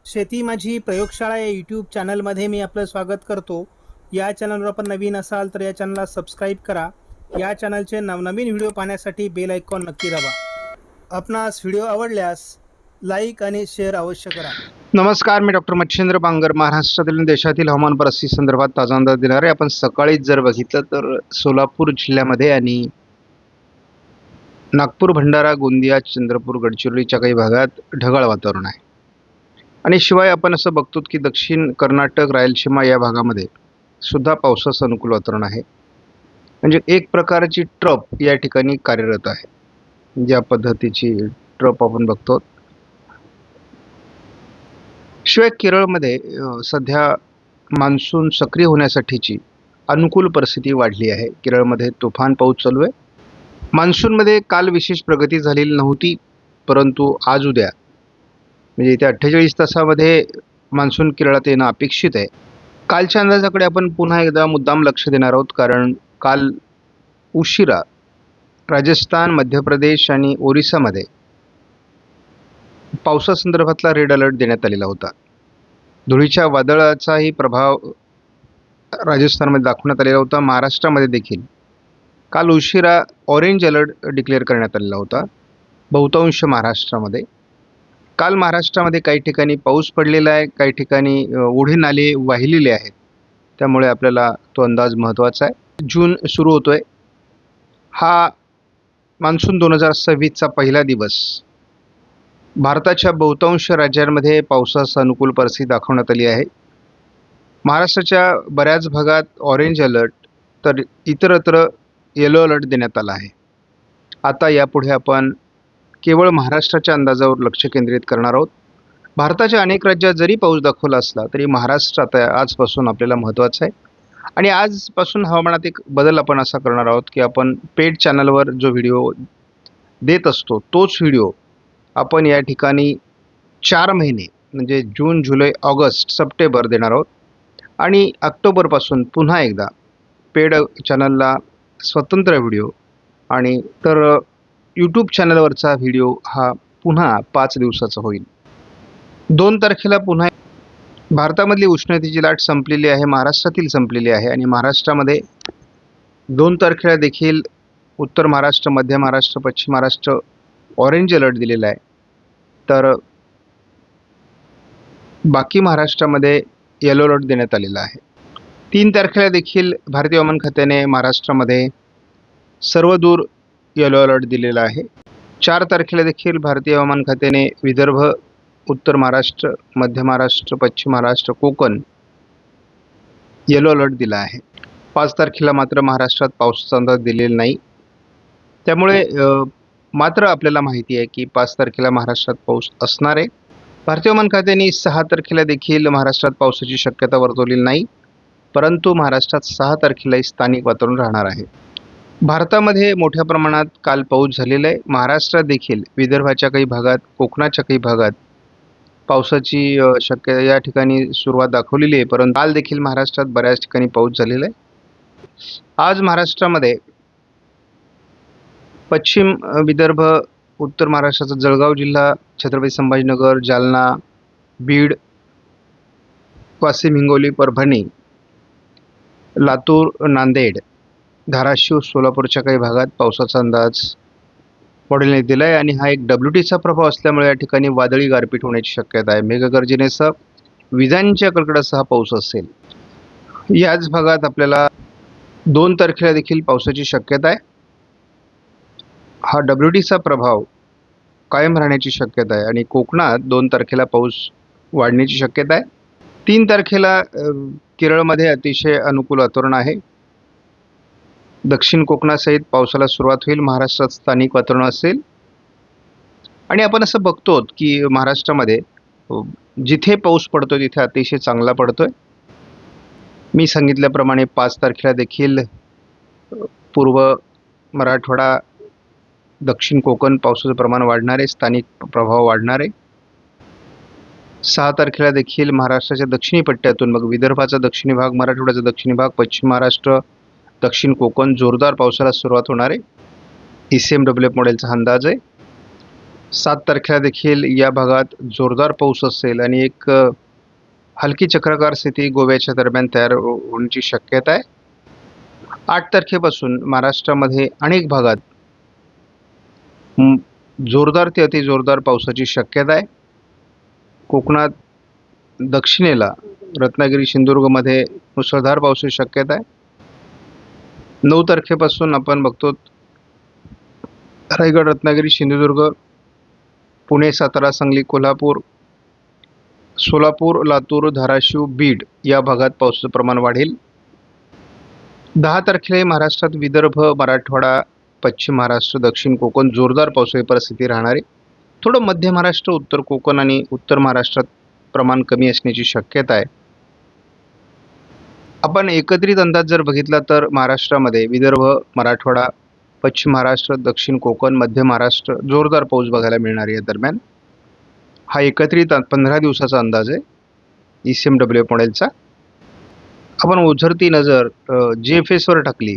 शेती माझी प्रयोगशाळा या यूट्यूब चॅनलमध्ये मी आपलं स्वागत करतो. या चॅनलवर आपण नवीन असाल तर या चॅनलला सबस्क्राईब करा. या चॅनलचे नवनवीन व्हिडिओ पाहण्यासाठी बेल आयकॉन नक्की दाबा. आपणास व्हिडिओ आवडल्यास लाईक आणि शेअर अवश्य करा. नमस्कार, मी डॉक्टर मच्छिंद्र बांगर. महाराष्ट्रातील आणि देशातील हवामान परिस्थिती संदर्भात ताजा अंदाज देणार आहे. आपण सकाळीच जर बघितलं तर सोलापूर जिल्ह्यामध्ये आणि नागपूर, भंडारा, गोंदिया, चंद्रपूर, गडचिरोलीच्या काही भागात ढगाळ वातावरण आहे. आणि शिवाय आपण असं बघतो की दक्षिण कर्नाटक, रायलसीमा या भागामध्ये सुद्धा पावसाचं अनुकूल वातावरण आहे. म्हणजे एक प्रकारची ट्रप या ठिकाणी कार्यरत आहे. ज्या पद्धतीची ट्रप आपण बघतो. शिवाय केरळमध्ये सध्या मान्सून सक्रिय होण्यासाठीची अनुकूल परिस्थिती वाढली आहे. केरळमध्ये तुफान पाऊस चालू आहे. मान्सूनमध्ये काल विशेष प्रगती झालेली नव्हती, परंतु आज उद्या म्हणजे येत्या 48 तासामध्ये मान्सून केरळात येणं अपेक्षित आहे. कालच्या अंदाजाकडे आपण पुन्हा एकदा मुद्दाम लक्ष देणार आहोत, कारण काल उशिरा राजस्थान, मध्य प्रदेश आणि ओरिसामध्ये पावसासंदर्भातला रेड अलर्ट देण्यात आलेला होता. धुळीच्या वादळाचाही प्रभाव राजस्थानमध्ये दाखवण्यात आलेला होता. महाराष्ट्रामध्ये देखील काल उशिरा ऑरेंज अलर्ट डिक्लेअर करण्यात आलेला होता बहुतांश महाराष्ट्रामध्ये. काल महाराष्ट्रामध्ये काही ठिकाणी पाऊस पडलेला आहे, काही ठिकाणी ओढे नाले वाहिलेले आहेत. त्यामुळे आपल्याला तो अंदाज महत्त्वाचा आहे. जून सुरू होतोय. हा मान्सून 2026चा पहिला दिवस. भारताच्या बहुतांश राज्यांमध्ये पावसाचं अनुकूल परिस्थिती दाखवण्यात आली आहे. महाराष्ट्राच्या बऱ्याच भागात ऑरेंज अलर्ट तर इतरत्र येलो अलर्ट देण्यात आला आहे. आता यापुढे आपण केवळ महाराष्ट्राच्या अंदाजावर लक्ष केंद्रित करणार आहोत. भारताच्या अनेक राज्यात जरी पाऊस दाखवला असला तरी महाराष्ट्रात आजपासून आपल्याला महत्त्वाचं आहे. आणि आजपासून हवामानात एक बदल आपण असा करणार आहोत की आपण पेड चॅनलवर जो व्हिडिओ देत असतो तोच व्हिडिओ आपण या ठिकाणी 4 महिने म्हणजे जून, जुलै, ऑगस्ट, सप्टेंबर देणार आहोत. आणि ऑक्टोबरपासून पुन्हा एकदा पेड चॅनलला स्वतंत्र व्हिडिओ आणि तर यूट्यूब चॅनलवरचा व्हिडिओ हा पुन्हा 5 दिवसाचा होईल. 2 तारखेला पुन्हा भारतामधली उष्णतेची लाट संपलेली आहे, महाराष्ट्रातील संपलेली आहे. आणि महाराष्ट्रामध्ये 2 तारखेला देखील उत्तर महाराष्ट्र, मध्य महाराष्ट्र, पश्चिम महाराष्ट्र ऑरेंज अलर्ट दिलेला आहे. तर बाकी महाराष्ट्रामध्ये येलो अलर्ट देण्यात आलेला आहे. 3 तारखेला देखील भारतीय हवामान खात्याने महाराष्ट्रामध्ये सर्वदूर येलो अलर्ट दिलेला आहे. 4 तारखेला देखील भारतीय हवामान खात्याने विदर्भ, उत्तर महाराष्ट्र, मध्य महाराष्ट्र, पश्चिम महाराष्ट्र, कोकण येलो अलर्ट दिला आहे. 5 तारखेला मात्र महाराष्ट्रात पावसाचा अंदाज दिलेला नाही. त्यामुळे मात्र आपल्याला माहिती आहे की 5 तारखेला महाराष्ट्रात पाऊस असणार आहे. भारतीय हवामान खात्याने 6 तारखेला देखील महाराष्ट्रात पावसाची शक्यता वर्तवलेली नाही, परंतु महाराष्ट्रात 6 तारखेलाही स्थानिक वातावरण राहणार आहे. भारतामध्ये मोठ्या प्रमाणात काल पाऊस झालेला आहे. महाराष्ट्रात देखील विदर्भाच्या काही भागात, कोकणाच्या काही भागात पावसाची शक्यता या ठिकाणी सुरुवात दाखवलेली आहे, परंतु काल देखील महाराष्ट्रात बऱ्याच ठिकाणी पाऊस झालेला आहे. आज महाराष्ट्रामध्ये पश्चिम विदर्भ, उत्तर महाराष्ट्राचा जळगाव जिल्हा, छत्रपती संभाजीनगर, जालना, बीड, वाशिम, हिंगोली, परभणी, लातूर, नांदेड, धाराशिव, सोलापूरच्या काही भागात पावसाचा अंदाज मॉडेलने दिला आहे. आणि हा एक WTचा प्रभाव असल्यामुळे या ठिकाणी वादळी गारपीट होण्याची शक्यता आहे. मेघगर्जनेसह विजांच्या कडकडाटासह पाऊस असेल. याच भागात आपल्याला 2 तारखेला देखील पावसाची शक्यता आहे. हा WTचा प्रभाव कायम राहण्याची शक्यता आहे आणि कोकणात 2 तारखेला पाऊस वाढण्याची शक्यता आहे. 3 तारखेला केरळमध्ये अतिशय अनुकूल वातावरण आहे. दक्षिण कोकणासहित पावसाला सुरुवात होईल. महाराष्ट्रात स्थानिक वातावरण असेल. आणि आपण असं बघतो की महाराष्ट्रामध्ये जिथे पाऊस पडतोय तिथे अतिशय चांगला पडतोय. मी सांगितल्याप्रमाणे 5 तारखेला देखील पूर्व मराठवाडा, दक्षिण कोकण पावसाचं प्रमाण वाढणार आहे, स्थानिक प्रभाव वाढणार आहे. 6 तारखेला देखील महाराष्ट्राच्या दक्षिणी पट्ट्यातून मग विदर्भाचा दक्षिणी भाग, मराठवाड्याचा दक्षिणी भाग, पश्चिम महाराष्ट्र, दक्षिण कोकण जोरदार पावसाला सुरुवात होणार आहे. ECMWF मॉडेलचा अंदाज आहे. 7 तारखेला देखील या भागात जोरदार पाऊस असेल आणि एक हलकी चक्राकार स्थिती गोव्याच्या दरम्यान तयार होण्याची शक्यता आहे. 8 तारखेपासून महाराष्ट्रामध्ये अनेक भागात जोरदार ते अतिजोरदार पावसाची शक्यता आहे. कोकणात दक्षिणेला रत्नागिरी सिंधुदुर्गमध्ये मुसळधार पावसाची शक्यता आहे. 9 तारखेपासून आपण बघतो रायगड, रत्नागिरी, सिंधुदुर्ग, पुणे, सातारा, सांगली, कोल्हापूर, सोलापूर, लातूर, धाराशिव, बीड या भागात पावसाचं प्रमाण वाढेल. 10 तारखेला महाराष्ट्रात विदर्भ, मराठवाडा, पश्चिम महाराष्ट्र, दक्षिण कोकण जोरदार पावसाची परिस्थिती राहणार आहे. थोडं मध्य महाराष्ट्र, उत्तर कोकण आणि उत्तर महाराष्ट्रात प्रमाण कमी असण्याची शक्यता आहे. आपण एकत्रित अंदाज जर बघितला तर महाराष्ट्रामध्ये विदर्भ, मराठवाडा, पश्चिम महाराष्ट्र, दक्षिण कोकण, मध्य महाराष्ट्र जोरदार पाऊस बघायला मिळणार या दरम्यान. हा एकत्रित 15 दिवसाचा अंदाज आहे ECMWF मॉडेलचा. आपण ओझरती नजर GFSवर टाकली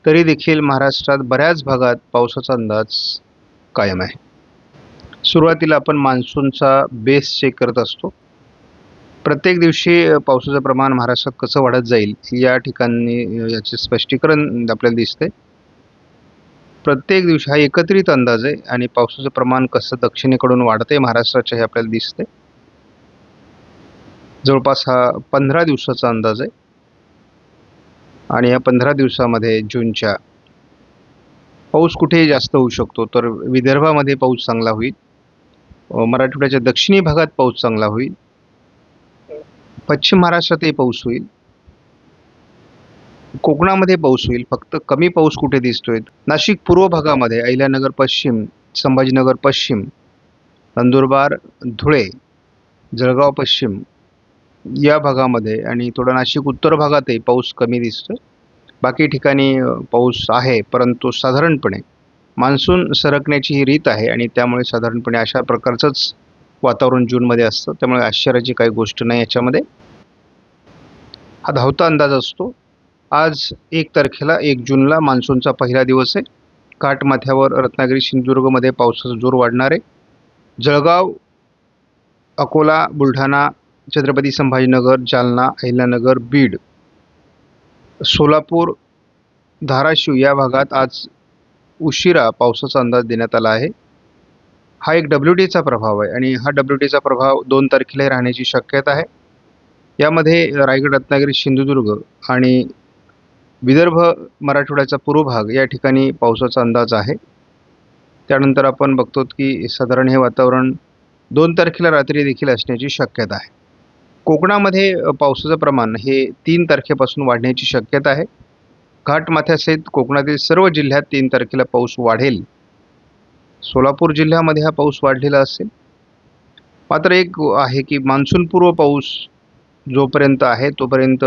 तरी देखील महाराष्ट्रात बऱ्याच भागात पावसाचा अंदाज कायम आहे. सुरुवातीला आपण मान्सूनचा बेस चेक करत असतो. प्रत्येक दिवशी पावसाचं प्रमाण महाराष्ट्रात कसं वाढत जाईल या ठिकाणी याचे स्पष्टीकरण आपल्याला दिसते. प्रत्येक दिवशी हा एकत्रित अंदाज आहे आणि पावसाचं प्रमाण कसं दक्षिणेकडून वाढते महाराष्ट्राच्या हे आपल्याला दिसते. जवळपास हा 15 दिवसाचा अंदाज आहे आणि या 15 दिवसामध्ये जूनच्या पाऊस कुठेही जास्त होऊ शकतो. तर विदर्भामध्ये पाऊस चांगला होईल, मराठवाड्याच्या दक्षिणी भागात पाऊस चांगला होईल, पश्चिम महाराष्ट्रातही पाऊस होईल, कोकणामध्ये पाऊस होईल. फक्त कमी पाऊस कुठे दिसतोय? नाशिक पूर्व भागामध्ये, अहिल्यानगर पश्चिम, संभाजीनगर पश्चिम, नंदुरबार, धुळे, जळगाव पश्चिम या भागामध्ये आणि थोडा नाशिक उत्तर भागातही पाऊस कमी दिसतोय. बाकी ठिकाणी पाऊस आहे, परंतु साधारणपणे मान्सून सरकण्याची ही रीत आहे आणि त्यामुळे साधारणपणे अशा प्रकारचंच वातावरण जूनमध्ये असतं. त्यामुळे आश्चर्याची काही गोष्ट नाही याच्यामध्ये. हा धावता अंदाज असतो. आज 1 तारखेला 1 जूनला मान्सूनचा पहिला दिवस आहे. काठमाथ्यावर रत्नागिरी सिंधुदुर्गमध्ये पावसाचा जोर वाढणार आहे. जळगाव, अकोला, बुलढाणा, छत्रपती संभाजीनगर, जालना, अहिल्यानगर, बीड, सोलापूर, धाराशिव या भागात आज उशिरा पावसाचा अंदाज देण्यात आला आहे. हा एक WTचा प्रभाव आहे आणि हा WTचा प्रभाव 2 तारखेला राहण्याची शक्यता आहे. यामध्ये रायगड, रत्नागिरी, सिंधुदुर्ग आणि विदर्भ, मराठवाड्याचा पूर्व भाग या ठिकाणी पावसाचा अंदाज आहे. त्यानंतर आपण बघतो की साधारण हे वातावरण 2 तारखेला रात्री देखील असण्याची शक्यता आहे. कोकणामध्ये पावसाचं प्रमाण हे 3 तारखेपासून वाढण्याची शक्यता आहे. घाटमाथ्यासहित कोकणातील सर्व जिल्ह्यात 3 तारखेला पाऊस वाढेल. सोलापूर जिल्ह्यामध्ये हा पाऊस वाढलेला असेल. मात्र एक आहे की मान्सूनपूर्व पाऊस जोपर्यंत आहे तोपर्यंत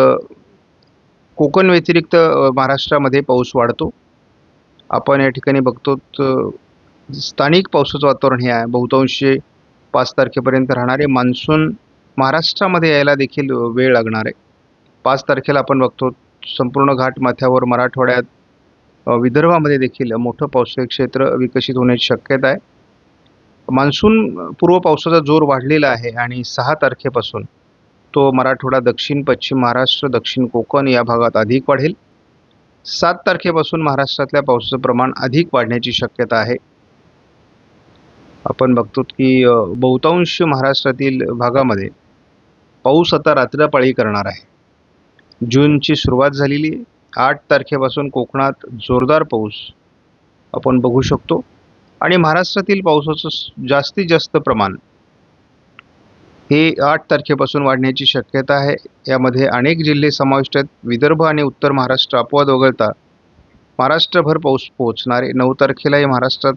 कोकण व्यतिरिक्त महाराष्ट्रामध्ये पाऊस वाढतो. आपण या ठिकाणी बघतो स्थानिक पावसाचं वातावरण हे आहे. बहुतांशी 5 तारखेपर्यंत राहणारे मान्सून महाराष्ट्रामध्ये यायला देखील वेळ लागणार आहे. 5 तारखेला आपण बघतो संपूर्ण घाटमाथ्यावर मराठवाड्यात, विदर्भामध्ये देखील मोठं पावसाळी क्षेत्र विकसित होण्याची शक्यता आहे. मान्सून पूर्व पावसाचा जोर वाढलेला आहे आणि 6 तारखेपासून तो मराठवाडा, दक्षिण पश्चिम महाराष्ट्र, दक्षिण कोकण या भागात अधिक वाढेल. 7 तारखेपासून महाराष्ट्रातल्या पावसाचं प्रमाण अधिक वाढण्याची शक्यता आहे. आपण बघतो की बहुतांश महाराष्ट्रातील भागामध्ये पाऊस आता रात्रपाळी करणार आहे. जूनची सुरुवात झालेली 8 तारखेपासून कोकणात जोरदार पाऊस आपण बघू शकतो आणि महाराष्ट्रातील पावसाचं जास्तीत जास्त प्रमाण हे 8 तारखेपासून वाढण्याची शक्यता आहे. यामध्ये अनेक जिल्हे समाविष्ट आहेत. विदर्भ आणि उत्तर महाराष्ट्र अपवाद वगळता महाराष्ट्रभर पाऊस पोहोचणार आहे. 9 तारखेलाही महाराष्ट्रात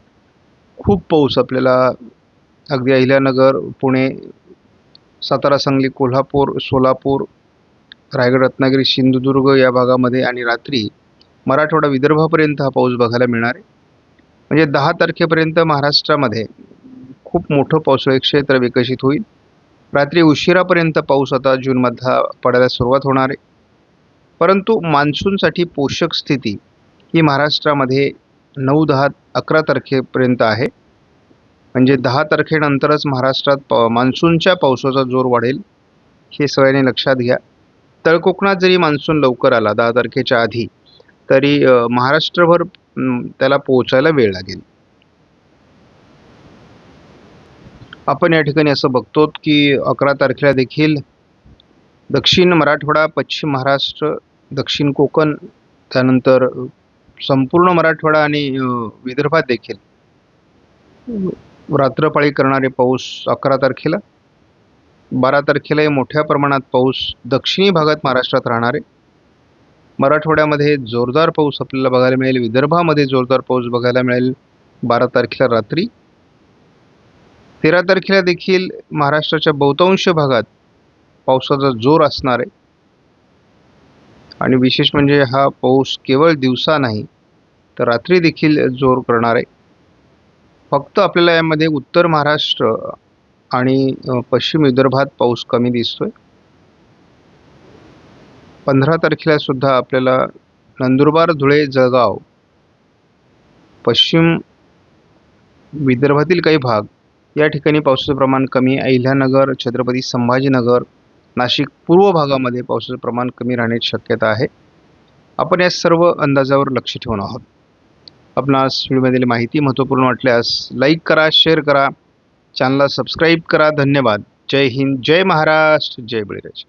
खूप पाऊस आपल्याला अगदी अहिल्यानगर, पुणे, सातारा, सांगली, कोल्हापूर, सोलापूर, रायगड, रत्नागिरी, सिंधुदुर्ग या भागामध्ये आणि रात्री मराठवाडा, विदर्भापर्यंत हा पाऊस बघायला मिळणार आहे. म्हणजे 10 तारखेपर्यंत महाराष्ट्रामध्ये खूप मोठं पावसाळी क्षेत्र विकसित होईल. रात्री उशिरापर्यंत पाऊस आता जूनमधला पडायला सुरुवात होणार आहे. परंतु मान्सूनसाठी पोषक स्थिती ही महाराष्ट्रामध्ये 9, 10, 11 तारखेपर्यंत आहे. म्हणजे 10 तारखेनंतरच महाराष्ट्रात मान्सूनच्या पावसाचा जोर वाढेल, हे सगळ्यांनी लक्षात घ्या. तळकोकणात जरी मान्सून लवकर आला 10 तारखेच्या आधी, तरी महाराष्ट्रभर त्याला पोहोचायला वेळ लागेल. आपण या ठिकाणी असं बघतो की 11 तारखेला देखील दक्षिण मराठवाडा, पश्चिम महाराष्ट्र, दक्षिण कोकण, त्यानंतर संपूर्ण मराठवाडा आणि विदर्भात देखील रात्रपाळी करणारे पाऊस 11 तारखेला. 12 तारखेलाही मोठ्या प्रमाणात पाऊस दक्षिणी भागात महाराष्ट्रात राहणार आहे. मराठवाड्यामध्ये जोरदार पाऊस आपल्याला बघायला मिळेल. विदर्भामध्ये जोरदार पाऊस बघायला मिळेल 12 तारखेला रात्री. 13 तारखेला देखील महाराष्ट्राच्या बहुतांश भागात पावसाचा जोर असणार आहे. आणि विशेष म्हणजे हा पाऊस केवळ दिवसा नाही तर रात्री देखील जोर करणार आहे. फक्त आपल्याला यामध्ये उत्तर महाराष्ट्र आणि पश्चिम विदर्भात पाऊस कमी दिसतोय. 15 तारखेला सुद्धा आपल्याला नंदुरबार, धुळे, जळगाव, पश्चिम विदर्भातील काही भाग या ठिकाणी पावसाचं प्रमाण कमी. अहिल्यानगर, छत्रपती संभाजीनगर, नाशिक पूर्व भागामध्ये पावसाचं प्रमाण कमी राहण्याची शक्यता आहे. आपण या सर्व अंदाजावर लक्ष ठेवून आहोत. आपणास व्हिडिओमधील माहिती महत्त्वपूर्ण वाटल्यास लाईक करा, शेअर करा, चॅनलला सबस्क्राईब करा. धन्यवाद. जय हिंद, जय महाराष्ट्र, जय बळीराजा.